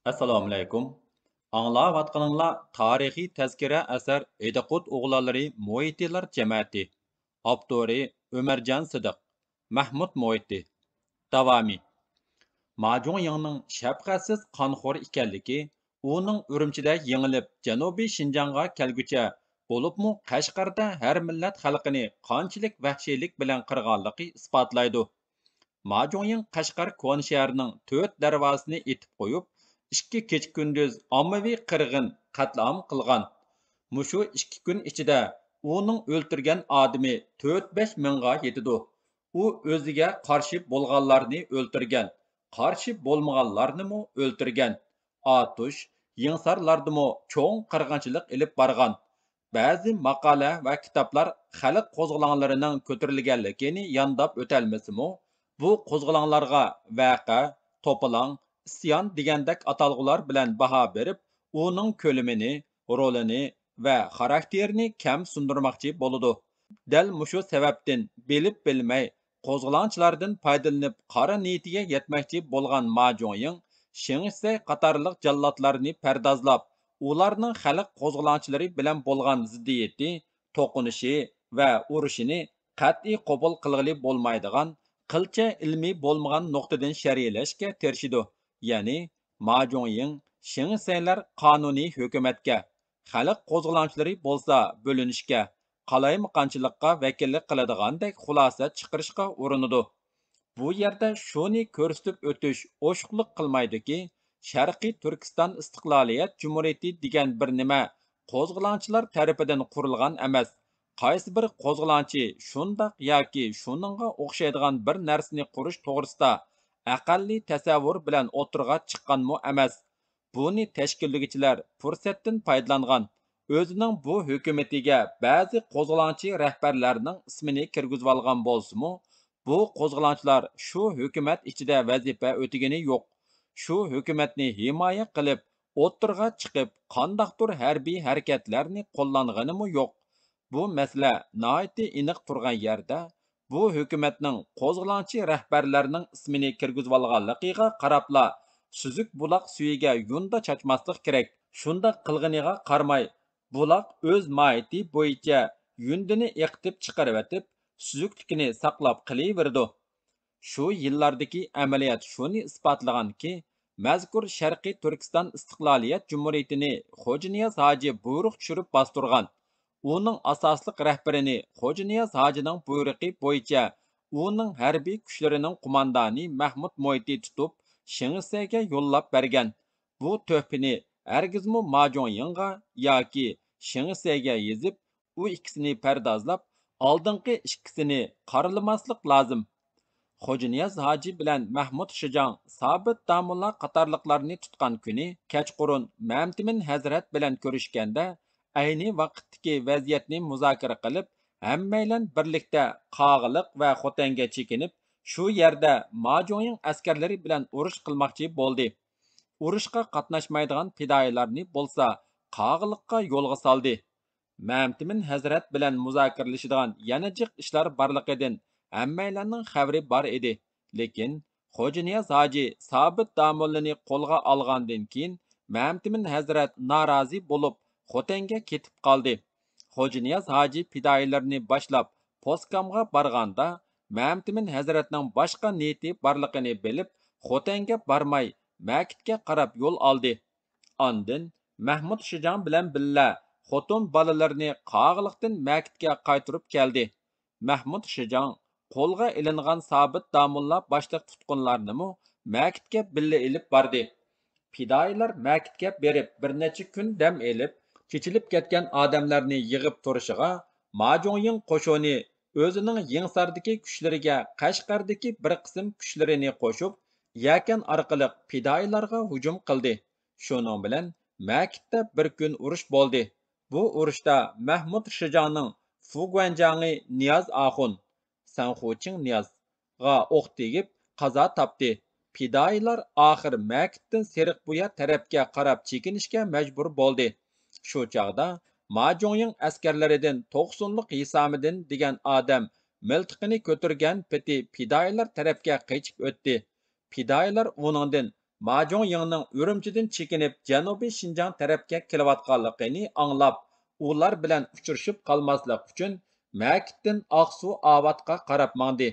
Assalomu alaykum. Anglayotganinglar tarixiy tazkira asar Ediqut o'g'lonlari Mo'yittilar jamiyati. Avtori Ömerjan Sidiq. Mahmud Mo'yitti. Davomi. Majunyanning shafqatsiz qonxo'r ekanligi, uning Urumchida yengilib Janubiy Shinjongga kelgucha, bo'libmi Qashqarda har millat xalqini qanchalik vahshiylik bilan qirg'anligi isbotlaydi. Majunyan Qashqar Ko'n shahrining 4 darvozasini etib qo'yib, 2 kecha kunduz ommaviy qirg'in qatlam qilgan. Mushu 2 kun ichida uning o'ltirgan odami 4-5 mingga yetidi. U o'ziga qarshi bo'lganlarni o'ltirgan, qarshi bo'lmaganlarni o'ltirgan. Atush, yingsarlardimi cho'ng qirg'inchilik ilib borgan. Ba'zi maqola va kitoblar xalq qo'zg'olonlarining ko'tarilganligini yondab o'talmasimi? Bu qo'zg'olonlarga vaqa, to'polon, isyon degandek atalg'ular bilan baho berib, uning ko'limini, rolini va xarakterini kam sundirmoqchi bo'ladi. Dal mushu sababdan bilib bilmay qo'zg'olonchilardan foydalanib qora niyatiga yetmoqchi bo'lgan Majunyan Shingsay qatorliq jallodlarni pardozlab, ularning xalq qo'zg'olonchilari bilan bo'lgan ziddiyati, to'qinishi va urushini qat'iy qabul qilg'ili bo'lmaydigan qilcha ilmiy bo'lmagan nuqtadan sharhlashga tirishidi. Ya'ni Majunyan Shingsaylar qonuniy hukumatga, xalq qo'zg'olonchilari bo'lsa bo'linishga, qalaymaqonchilikqa vakillik qiladigandak xulosa chiqarishga urinadi. Bu yerda shuni ko'rsatib o'tish o'shiqliq qilmaydiki, Sharqiy Turkiston Istiqloliyat Jumhuriyati degan bir nima qo'zg'olonchilar tarafidan qurilgan emas. Qaysi bir qo'zg'olonchi shundoq yoki shuningga o'xshaydigan bir narsani qurish to'g'risida aqalliy tasavvur bilan o'tirg'a chiqqanmi emas. Buni tashkillovchilar fursatdan foydalangan. O'zining bu hukumatiga ba'zi qo'zg'olonchi rahbarlarning ismini kirgizib olgan bo'lsa-mu, bu qo'zg'olonchilar shu hukumat ichida vazifa o'tagani yo'q. Shu hukumatni himoya qilib, o'tirg'a chiqib, qandaqdir harbiy harakatlarni qo'llanganimi yo'q. Bu masala nihoyatda aniq turgan yerda, bu hukumatning qo'zg'olonchi rahbarlarining ismini kirgizib olganligiga qarabla, suzuk buloq suyiga yunda chachmaslik kerak. Shunda qilganiga qaramay, buloq o'z mohiyati bo'yicha yundini eqitib chiqarib etib, suzuklikini saqlab qilaverdi. Shu yillardagi amaliyot shuni isbotlaganki, mazkur Sharqiy Turkiston Istiqloliyat Jumhuriyatini Xo'ja Niyoz hoji buyruq tushirib bostirgan. Uning asosliq rahbarini Xo'ja Niyoz hojining buyrug'i bo'yicha uning harbiy kuchlarining qo'mondoni Mahmud Mo'yitti tutib, Shingsayga yo'llab bergan. Bu to'pini hargizmi Majunyanga yoki Shingsayga yezib, u ikkisini pardozlab, oldingi ikkisini qaralamaslik lozim. Xo'ja Niyoz hoji bilan Mahmud Shijong Sobit Damulla qatorliqlarni tutgan kuni kechqurun Mamtimin Hazrat bilan ko'rishganda, ayni vaqtdagi vaziyatni muzokara qilib, hammaylan birlikda Qog'iliq va Xotanga chekinib, shu yerda Majunyan askarlari bilan urush qilmoqchi bo'ldi. Urushga qatnashmaydigan fidoyilarni bo'lsa, Qog'iliqqa yo'lga soldi. Mamtimin Hazrat bilan muzokaralashadigan yana jiq ishlar borligidan hammaylarning xabari bor edi. Lekin Xo'ja Niyoz hoji Sobit Damullani qo'lga olgandan keyin Mamtimin Hazrat norozi bo'lib, Xotanga ketib qoldi. Xo'ja Niyoz hoji fidoyilarni boshlab Poskamga borganda, Mamtimin Hazratning boshqa niyati borligini bilib, Xotanga bormay, Makitga qarab yo'l oldi. Ondan Mahmud Shijong bilan billa xotin bolalarni Qog'iliqdan Makitga qaytarib keldi. Mahmud Shijong qo'lga ilingan Sobit Damulla boshliq tutqunlarni Makitga billa ilib bordi. Fidoyilar Makitga berib bir necha kun dam elib, chechilib ketgan odamlarni yig'ib turishiga, Majunyan qo'shoni o'zining Yingsardagi kuchlariga Qashqardagi bir qism kuchlarini qo'shib, Yakan orqali fidoyilarga hujum qildi. Shuning bilan Makitda bir kun urush bo'ldi. Bu urushda Mahmud Shijongning Fuguanjangi Niyoz Axun, Sanxuching Niyozga o'q tegib qazo topdi. Fidoyilar oxir Makitdan Seriqbuya tarafga qarab chekinishga majbur bo'ldi. Shu chog'da Majunyan askarlaridan To'qsonliq Hisomiddin degan odam miltiqini ko'targan peti fidoyilar tarafga qechib o'tdi. Fidoyilar uningdan Majong Urumchidan chekinib Janubiy Shinjang tarafga kelayotganligini anglab, ular bilan uchrashib qolmaslik uchun Makitdan Aqsu Avatga qarab mangdi.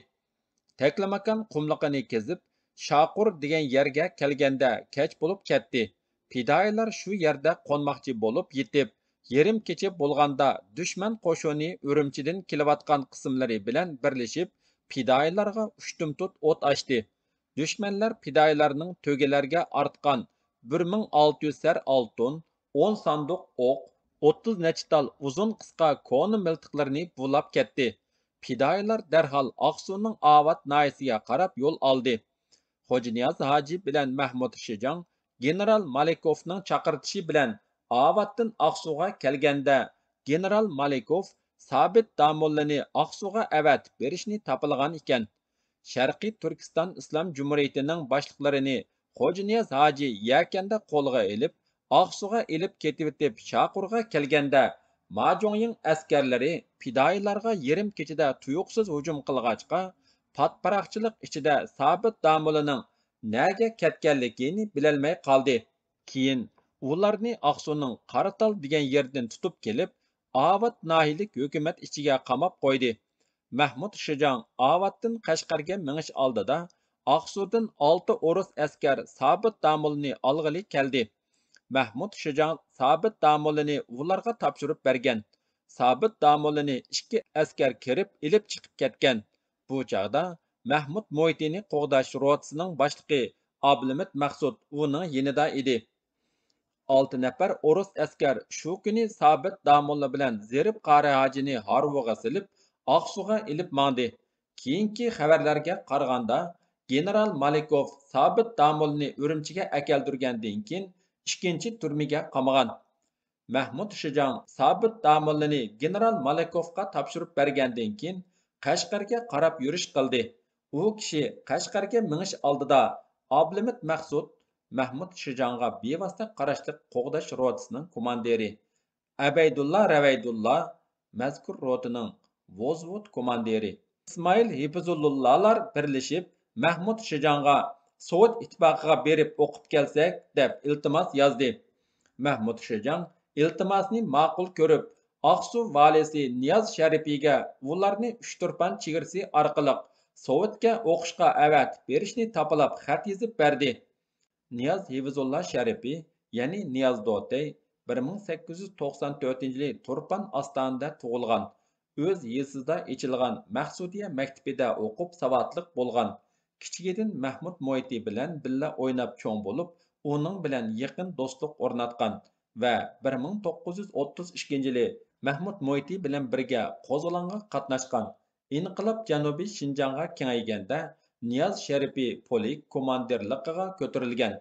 Teklamakan qumliqini kezib, Shaqur degan yerga kelganda kech bo'lib ketdi. Fidoyilar shu yerda qo'nmoqchi bo'lib yetib, yerim kecha bo'lganda dushman qo'shini Urumchidan kelayotgan qismlari bilan birlashib, fidoyilarga ushtumtut o't ochdi. Düşmanlar fidoyilarning to'galarga artgan 1600 sar oltin, 10 sanduq o'q, 30 nechital uzun qisqa koni miltiqlarini bulab ketdi. Fidoyilar darhol Aqsuning Avat noyasiga qarab yo'l oldi. Xo'janiyaz Hoji bilan Mahmud Shijong general Malikovning chaqirtishi bilan Avatdan Aqsuga kelganda, general Malikov Sabit Damullani Aqsuga avatib berishni topilgan ekan. Sharqiy Turkiston Islom Jumhuriyatining boshliqlarini Xo'janiyaz Hoji yakanda qo'lga olib, Aqsuga elib ketib Shaqurga kelganda, Majongning askarlari fidoyilarga yerim kechada tuyuqsiz hujum qilg'achqa, patparaqchilik ichida Sabit Damullaning nega ketganligini bilolmay qoldi. Keyin ularni Aqsuning Qaratal degan yerdan tutib kelib, Avat nahiylik hukumat ichiga qamab qo'ydi. Mahmud Shijong Avatdan Qashqarga minish oldida Aqsudan 6 o'rus askar Sabit Damullani olg'ili keldi. Mahmud Shijong Sabit Damullani ularga topshirib bergan. Sabit Damullani 2 askar kirib ilib chiqib ketgan. Bu chaqda Mahmud Mo'ytini qo'g'dash rotasining boshlig'i Ablimit Maqsud uning yonida edi. 6 nafar o'rus askar shu kuni Sabit Damulla bilan Zerib Qari hojini Harvoga silib, Aqsuga ilib mangdi. Keyingi xabarlarga qaraganda, general Malikov Sabit Damullani Urumchiga akeldirgandan keyin ikkinchi turmaga qamagan. Mahmud Shijong Sabit Damullani general Malikovga topshirib bergandan keyin Qashqarga qarab yurish qildi. U kishi Qashqarga minish oldida Ablimit Maqsud Mahmud Shijongga bevosita qarashli qo'g'dash rotasining komandiri Abaydulla Ravaydulla mazkur rotaning Vozvod komandiri İsmail Hifzullahlar birlashib Mahmud Shijongga Sovet ittifoqiga berib o'qib kelsak deb iltimos yozdi. Mahmud Shijong iltimosni ma'qul ko'rib, Aqsu valisi Niyoz Sharifiga ularni Uchturpan chegirasi orqali Sovetga o'qishga avatib berishni topilib xat yozib berdi. Niyoz Hifzullah Sharifi, ya'ni Niyoz Dotey 1894-yili Turpan Ostanida tug'ilgan. O'z yezisida ochilgan Maqsudiya maktabida o'qib savodliq bo'lgan. Kichigidan Mahmud Mo'yti bilan billa o'ynab cho'ng bo'lib, uning bilan yaqin do'stlik o'rnatgan va 1932-yili Mahmud Mo'yti bilan birga qo'zg'olonga qatnashgan. Inqilob Janubiy Shinjongga kengayganda Niyoz Sharifi polik komandirligiga ko'tarilgan.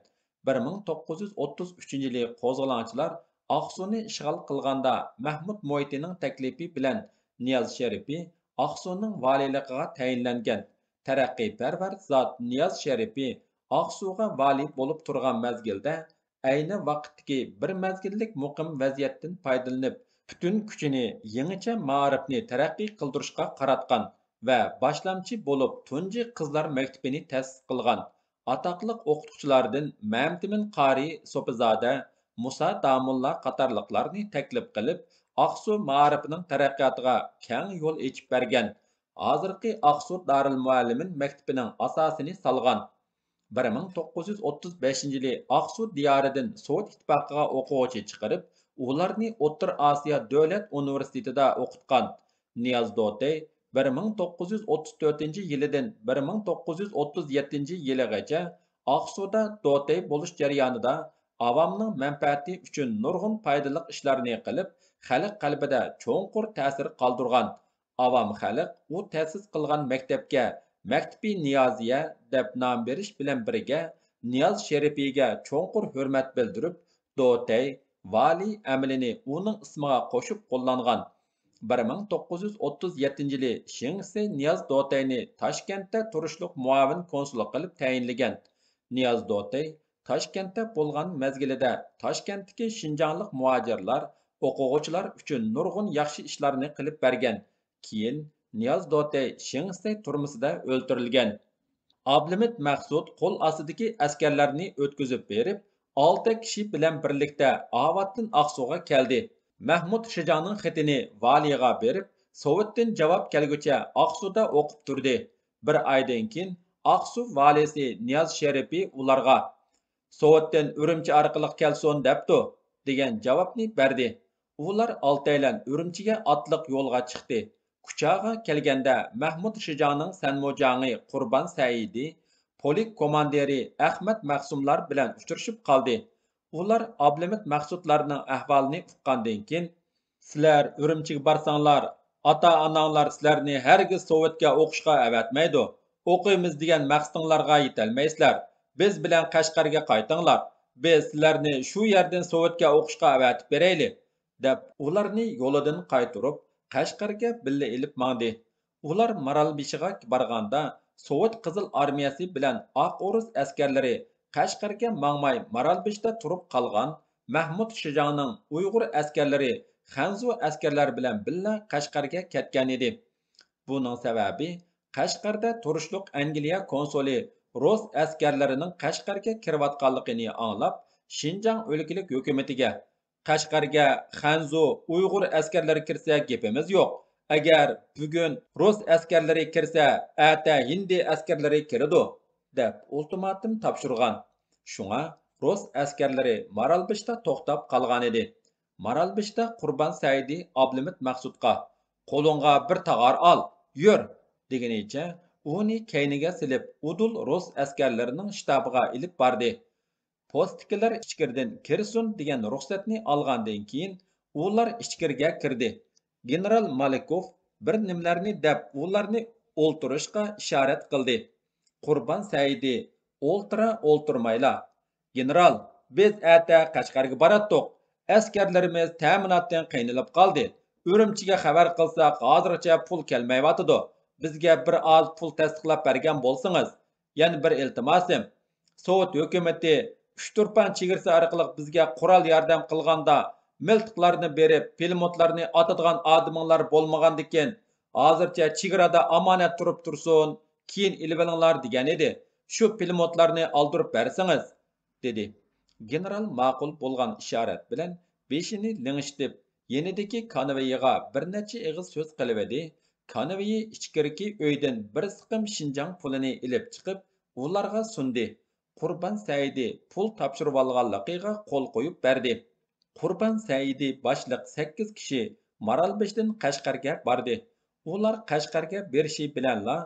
1933-yili qo'zg'olonchilar Aqsuni ishg'ol qilganda Mahmud Mo'ytining taklifi bilan Niyoz Sharifi Aqsuning valiyligiga tayinlangan. Taraqqiyparvar zot Niyoz Sharifi Aqsuga vali bo'lib turgan mezgilda ayni vaqtdagi bir mezgillik muqim vaziyatdan foydalanib, butun kuchini yangicha ma'rifni taraqqiy qildirishga qaratgan va boshlamchi bo'lib tunji qizlar maktabini ta'sis qilgan. Atoqliq o'qituvchilardan Mamtimin Qari So'pizoda, Musa Damulla qatorliqlarni taklif qilib, Aqsu ma'rifining taraqqiyotiga keng yo'l ochib bergan. Hozirgi Aqsu Darul Muallimin maktabining asosini solgan. 1935-yili Aqsu diyoridan Sovet ittifoqiga o'quvchi chiqarib, ularni O'rta Osiyo davlat universitetida o'qitgan. Niyoz Dotey 1934-yilidan 1937-yiligacha Aqsuda Dotey bo'lish jarayonida avomning manfaati uchun nurg'un foydali ishlarni qilib, xalq qalbida cho'nqur ta'sir qoldirgan. Avam xalq u ta'sis qilgan maktabga Maktabi Niyoziya deb nom berish bilan birga Niyoz Sharifiga cho'nqur hurmat bildirib, Dotey vali amalini uning ismiga qo'shib qo'llangan. 1937-yili Shinxi Niyoz Doteyni Toshkentda turishliq muavin konsul qilib tayinlagan. Niyoz Dotey Toshkentda bo'lgan mezgilida Toshkentdagi Shinjonlik muhojirlar, o'quvchilar uchun nurg'un yaxshi ishlarni qilib bergan. Keyin Niyoz Dotey Shinxi turmusida o'ldirilgan. Ablimit Maqsud qo'l ostidagi askarlarni o'tkazib berib, 6 kishi bilan birlikda Avatdan Aqsuga keldi. Mahmud Shijonning xatini valiyga berib, Sovetdan javob kelguncha Aqsuda o'qib turdi. Bir oydan keyin Aqsu valisi Niyoz Sharifi ularga Sovetdan Urumchi orqali kelsin debdi degan javobni berdi. Ular oltaylan Urumchiga otliq yo'lga chiqdi. Kuchaga kelganda Mahmud Shijonning Sanmojangi Qurban Saidi, polik komandiri Ahmad Maqsumlar bilan uchrashib qoldi. Ular Ablimit Maqsudlarning ahvolini uqqandan keyin, sizlar Urumchiga barsanglar, ota-onanglar sizlarni hargiz Sovetga o'qishga avatmaydi. O'qiymiz degan maqsadinglarga yetolmaysizlar. Biz bilan Qashqarga qaytinglar. Biz sizlarni shu yerdan Sovetga o'qishga avatib beraylik, deb ularni yo'lidan qaytarib Qashqarga billa ilib mangdi. Ular Maralbeshiga borganda Sovet Qizil armiyasi bilan Oq O'rus askarlari Qashqarga mangmay Maralbeshda turib qolgan Mahmud Shijongning Uyg'ur askarlari Xanzu askarlar bilan billa Qashqarga ketgan edi. Buning sababi Qashqarda turishliq Angliya konsuli Rus askarlarining Qashqarga kirayotganligini anglab, Shinjang o'lkalik hukumatiga Qashqarga Xanzu Uyg'ur askarlari kirsa gapimiz yo'q. Agar bugun Rus askarlari kirsa, ata Hindi askarlari kiradi, deb ultimatum topshirgan. Shunga Rus askarlari Maralbeshda to'xtab qolgan edi. Maralbeshda Qurban Saidi Ablimit Maqsudga qo'lingga bir tag'ar ol, yur deganicha uni kayniga silib, Udul Rus askarlarining shtabiga ilib bordi. Postkilar ichkirdan kirsin degan ruxsatni olgandan keyin ular ichkirga kirdi. General Malikov bir nimlarni deb ularni o'ltirishga ishorat qildi. Qurban Saidi o'ltirmayla. General, biz ata Qashqarga boratdik. Askarlarimiz ta'minotdan qiynalib qoldi. Urumchiga xabar qilsak, hozircha pul kelmayotidi. Bizga bir oz pul tasdiqlab bergan bo'lsangiz. Yana bir iltimosim, Sovet hukumati Uchturpan chegarasi orqali bizga qurol yordam qilganda miltiqlarni berib, pulemyotlarni otadigan odamlar bo'lmagandikan, hozircha chegarada omonat turib tursin, keyin ilib olinglar degan edi. Shu pulemyotlarni oldirib bersangiz, dedi. General ma'qul bo'lgan ishorat bilan beshini ling'ishtib, yenidagi konvoyiga bir necha ig'iz so'z qilib edi. Konvoyi ichkariki uydan bir siqim Shinjang pulini ilib chiqib, ularga sundi. Qurban Saidi pul topshirib olganligiga qo'l qo'yib berdi. Qurban Saidi boshliq 8 kishi Maralbeshdan Qashqarga bordi. Ular Qashqarga berishi bilanla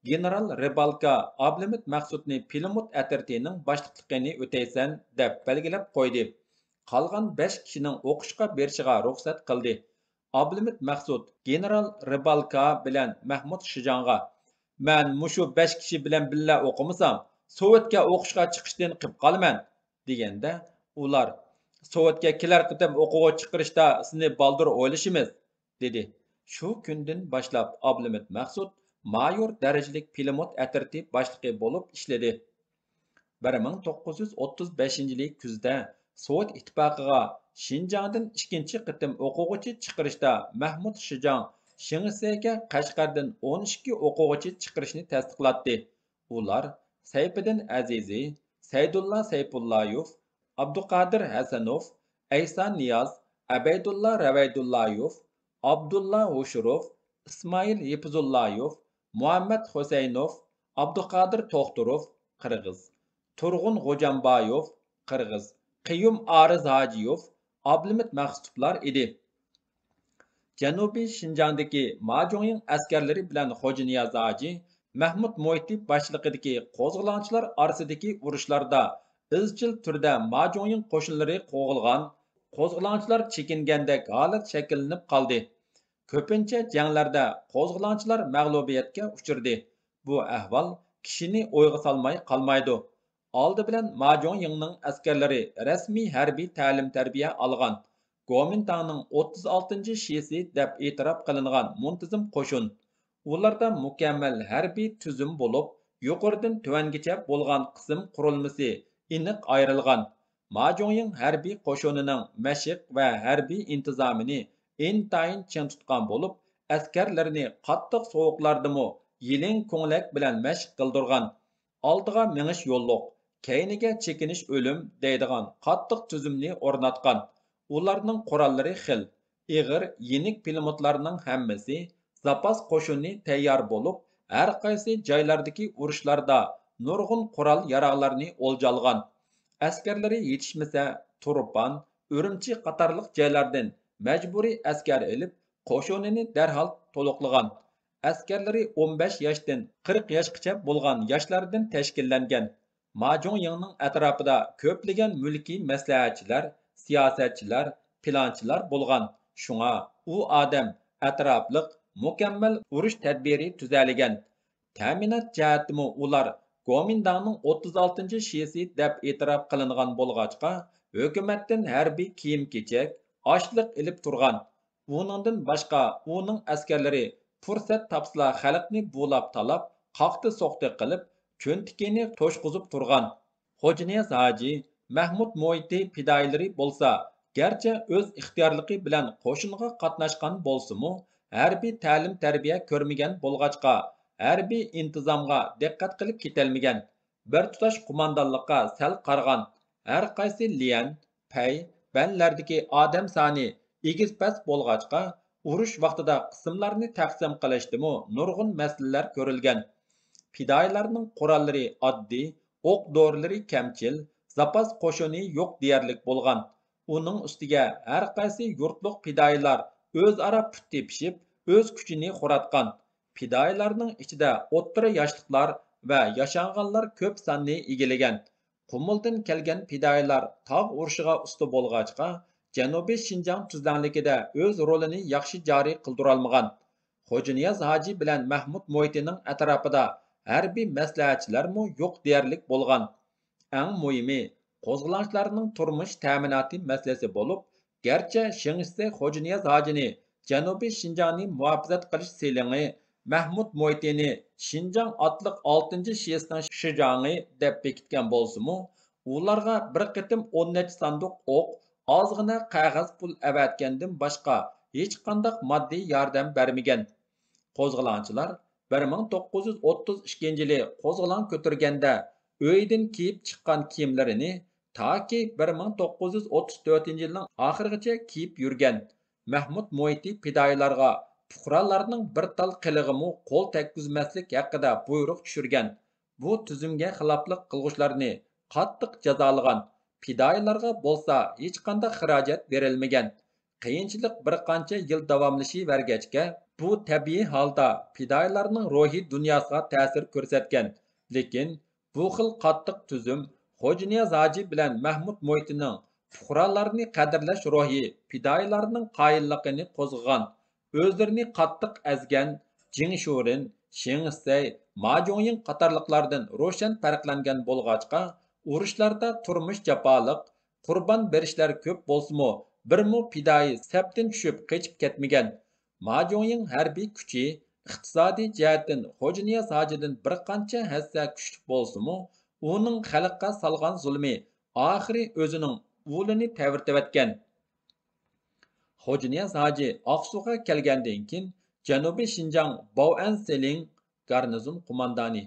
General Rebalka Ablimit Maqsudni Pilimut atirtining boshliqligini o'taysan deb belgilab qo'ydi. Qolgan 5 kishining o'qishga berishiga ruxsat qildi. Ablimit Maqsud General Rebalka bilan Mahmud Shijonga "Men mushu 5 kishi bilan billa o'qimasam, Sovetga o'qishga chiqishdan qilib qolman" deganda, ular "Sovetga kelar qitim o'quvchi chiqarishda sizni baldur o'ylashimiz" dedi. Shu kundan boshlab Ablimit Maqsud mayor darajalik pilot atirti boshlig'i bo'lib ishladi. 1935-yil kuzda Sovet ittifoqiga Shinjongdan ikkinchi qitim o'quvchi chiqarishda Mahmud Shijong Shingisega Qashqardan 12 o'quvchi chiqarishni tasdiqlatdi. Ular Sayfiddin Azizi, Saydulla Sayfullayev, Abduqodir Hasanov, Ayson Niyoz, Abaydulla Ravaydullayev, Abdulla Hushurov, Ismoil Yepzullayev, Muhammad Husaynov, Abduqodir To'xturov, Qirg'iz, Turg'un G'ojamboyev, Qirg'iz, Qiyum Ariz Hojiyev, Ablimit Maqsudlar edi. Janubiy Shinjongdagi Majongning askarlari bilan Xo'ja Niyoz Hoji Mahmud Mo'ytib boshchiligidagi qo'zg'olonchilar orasidagi urushlarda izchil turda Majongning qo'shinlari qo'g'ilgan, qo'zg'olonchilar chekingandek holat shakllanib qoldi. Ko'pincha janglarda qo'zg'olonchilar mag'lubiyatga uchirdi. Bu ahvol kishini o'yga solmay qolmaydi. Oldi bilan Majongning askarlari rasmiy harbiy ta'lim-tarbiya olgan. Kuomintangning 36-shisi deb e'tirof qilingan muntazam qo'shin. Ularda mukammal harbiy tuzum bo'lib, yuqoridan tuvangacha bo'lgan qism qurilmasi aniq ayrilgan. Majongning harbiy qo'shinining mashq va harbiy intizomini intayin ching tutgan bo'lib, askarlarini qattiq sovuqlardimi yiling ko'nglak bilan mashq qildirgan. oldiga minish yo'lliq, keyniga chekinish o'lim deydigan qattiq tuzumni o'rnatgan. Ularning qurollari xil. Ig'ir, yenik pilomitlarning hammasi zapas qo'shini tayyor bo'lib, har qaysi joylardagi urushlarda nurg'un qurol yarog'larni o'ljalgan. Askarlari yetishmasa, Turpan, Urumchi qatorliq joylardan majburiy askar ilib, qo'shinini darhol to'liqlagan. Askarlari 15 yoshdan 40 yoshgacha bo'lgan yoshlardan tashkillangan. Majonyingning atrofida ko'plagan mulkiy maslahatchilar, siyosatchilar, planchilar bo'lgan. Shunga u odam atrofliq, mukammal urush tadbiri tuzalgan. Ta'minot jihatimi ular Gomindangning 36 shiyasi deb e'tirof qilingan bo'lg'achqa, hukumatdan harbiy kiyim-kechak, oshliq ilib turgan. Buningdan boshqa uning askarlari fursat topsa xalqni bulab talab, qaqti soqti qilib, cho'ntikini to'shqizib turgan. Xo'janiyaz hoji Mahmud Mo'yti fidoyilari bo'lsa, garchi o'z ixtiyorligi bilan qo'shinga qatnashgan bo'lsa-mu, harbiy ta'lim-tarbiya ko'rmagan bo'lg'achqa, harbiy intizomga diqqat qilib ketolmagan. Bir tutash qo'mondonlikqa sal qargan. Har qaysi liyan, pay, banlardagi odam soni egiz-past bo'lg'achqa, urush vaqtida qismlarni taqsim qilishdimi nurg'un masalalar ko'rilgan. Fidoyilarning qurollari oddiy, o'q-dorilari kamchil, zapas qo'shini yo'q deyarlik bo'lgan. Uning ustiga har qaysi yurtliq fidoyilar o'zaro put tepishib, o'z kuchini xo'ratgan. Fidoyilarning ichida o'ttira yoshliklar va yashanganlar ko'p sonni egillagan. Qumuldan kelgan fidoyilar tog' urushiga usta bo'lg'achqa, Janubiy Shinjang tuzlanligida o'z rolini yaxshi joriy qildirolmagan. Xo'janiyaz hoji bilan Mahmud Mo'ytining atrofida harbiy maslahatchilarmi yo'q deyarlik bo'lgan. Eng muhimi, qo'zg'olonchilarning turmush ta'minoti masalasi bo'lib, garchi Shingsi Xo'janiyaz hojini Janubiy Shinjangni muhofazat qilish selingi Mahmud Mo'ytini Shinjang otliq 6-shiyasining Shijangi deb bekitgan bo'lsa-mu, ularga bir qitim 10 necha sanduq o'q, ozg'ina qog'oz pul avatgandan boshqa hech qanday moddiy yordam bermagan. Qo'zg'olonchilar 1932-yili qo'zg'olon ko'targanda uydan kiyib chiqqan kiyimlarini toki 1934-yilning oxirigacha kiyib yurgan. Mahmud Mo'yti fidoyilarga fuqarolarning bir tal qilig'imu qo'l tekkizmaslik haqida buyruq tushirgan. Bu tuzumga xiloflik qilg'uvchilarni qattiq jazolagan. Fidoyilarga bo'lsa hech qanday xarajat berilmagan. Qiyinchilik bir qancha yil davomlashavergachga, bu tabiiy holda fidoyilarning ruhiy dunyosiga ta'sir ko'rsatgan. Lekin bu xil qattiq tuzum Xo'janiyaz hoji bilan Mahmud Mo'ytining fuqarolarni qadrlash ruhi fidoyilarning qoyilligini qo'zg'agan. O'zlarini qattiq azgan Jingshurin, Shingsay, Majonying qatorliqlardan ro'shan farqlangan bo'lg'achqa, urushlarda turmush jafoliq, qurbon berishlar ko'p bo'lsa-mu, birmu fidoyi sapdan tushib qechib ketmagan. Majonying harbiy kuchi iqtisodiy jihatdan Xo'janiyaz hojidan bir qancha hassa kuchli bo'lsa-mu, uning xalqqa solgan zulmi oxiri o'zining o'lini tavirtivatgan. Xo'janiyaz hoji Oqsuga kelgandan keyin Janubiy Shinjang Bau'an-Seling garnizon qo'mondoni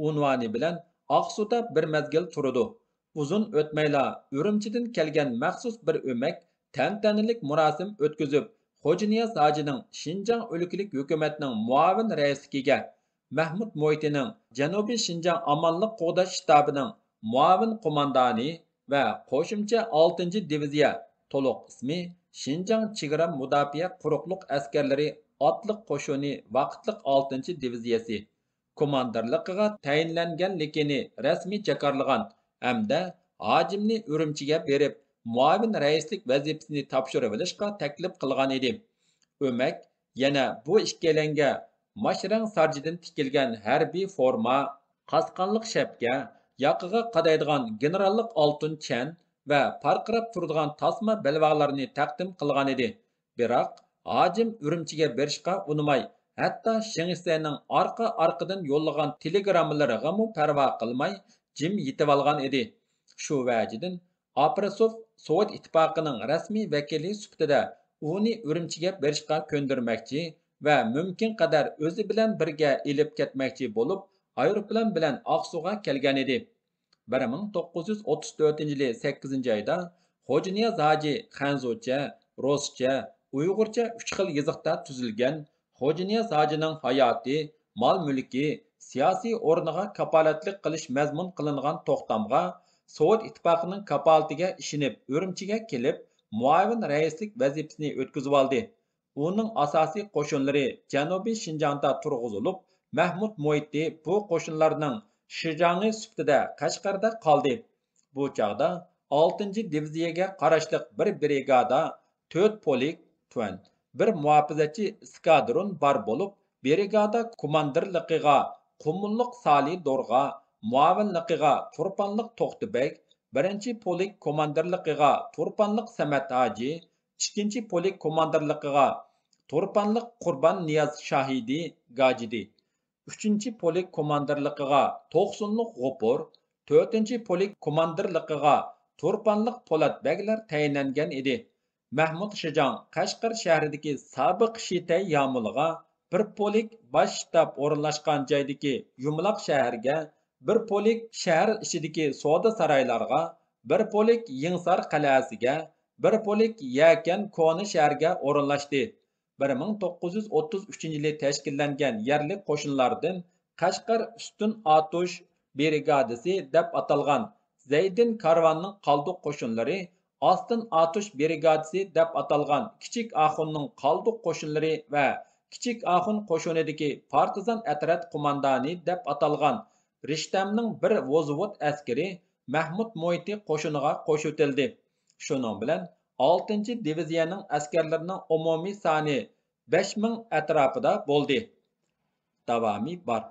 unvoni bilan Oqsuda bir mezgil turdi. Uzun o'tmayla Urumchidan kelgan maxsus bir o'mak tantanalik murosim o'tkazib, Xo'janiyaz hojining Shinjang o'lkalik hukumatining muavin raisligiga, Mahmud Mo'ytining Janubiy Shinjang amonlik qo'g'dash shtabining muavin qo'mondoni va qo'shimcha 6-diviziya to'liq ismi Shinjang chegara mudofaa quruqliq askarlari otliq qo'shini vaqtliq 6-diviziyasi komandirligiga tayinlanganligini rasmiy jakarlagan hamda hojimni Urumchiga berib, muavin raislik vazifasini topshirib olishga taklif qilgan edi. O'mak yana bu ikkalanga mashrang sarjidan tikilgan harbiy forma, qasqonliq shapka, yoqiga qadaydigan generallik oltin chan va parqirab turadigan tasma belvog'larni taqdim qilgan edi. Biroq hojim Urumchiga berishga unamay, hatto Shingsayning orqa-orqadan yo'llagan telegrammalariga mu parvo qilmay jim yetib olgan edi. Shu vajidan Aprasov Sovet ittifoqining rasmiy vakili sifatida uni Urumchiga berishga ko'ndirmoqchi va mumkin qadar o'zi bilan birga elib ketmoqchi bo'lib, aeroplan bilan Aqsuga kelgan edi. 1934-yili 8 ayda Xo'janiyaz Hoji Xanzucha, Ruscha, Uyg'urcha 3 xil yoziqda tuzilgan Xo'janiyaz Hojining hayoti, mol-mulki, siyosiy o'rniga kapolatlik qilish mazmun qilingan to'xtamga Sovet ittifoqining kapolatiga ishinib Urumchiga kelib, muavin raislik vazifasini o'tkazib oldi. Uning asosiy qo'shinlari Janubiy Shinjongda turg'izilib, Mahmud Mo'iti bu qo'shinlarning Shijangi sifatida Qashqarda qoldi. Bu chog'da 6 diviziyaga qarashli bir brigada, 4 polik tuan, bir muhofizatchi eskadron bor bo'lib, brigada komandirligiga Qumulliq Sali Dorg'a, muavinligiga Turpanliq To'xtibek, birinchi polik komandirligiga Turpanliq Samat Hoji, ikkinchi polik komandirligiga Turpanliq Qurban Niyoz Shahidi Gajidi, 3-chi polik komandirligiga To'qsunliq G'upur, 4-chi polik komandirligiga Turpanliq Po'latbeglar tayinlangan edi. Mahmud Shijong Qashqar shahridagi sobiq Shitay yomiliga bir polik bosh shtab o'rinlashgan joydagi Yumloq shaharga, bir polik shahar ichidagi savdo saroylarga, bir polik Yingsar qal'asiga, bir polik Yakan Koni shaharga o'rinlashdi. 1933-yili tashkillangan yerlik qo'shinlardan Qashqar ustun atush brigadasi deb atalgan Zaydin karvonning qoldiq qo'shinlari, Ostin atush brigadasi deb atalgan Kichik Axunning qoldiq qo'shinlari va Kichik Axun qo'shinidagi partizan atrat qo'mondoni deb atalgan Rishtamning bir vozvod askari Mahmud Mo'iti qo'shiniga qo'shitildi. Shuning bilan 6-diviziyaning askarlarining umumiy soni 5000 atrofida bo'ldi. Davomi bor.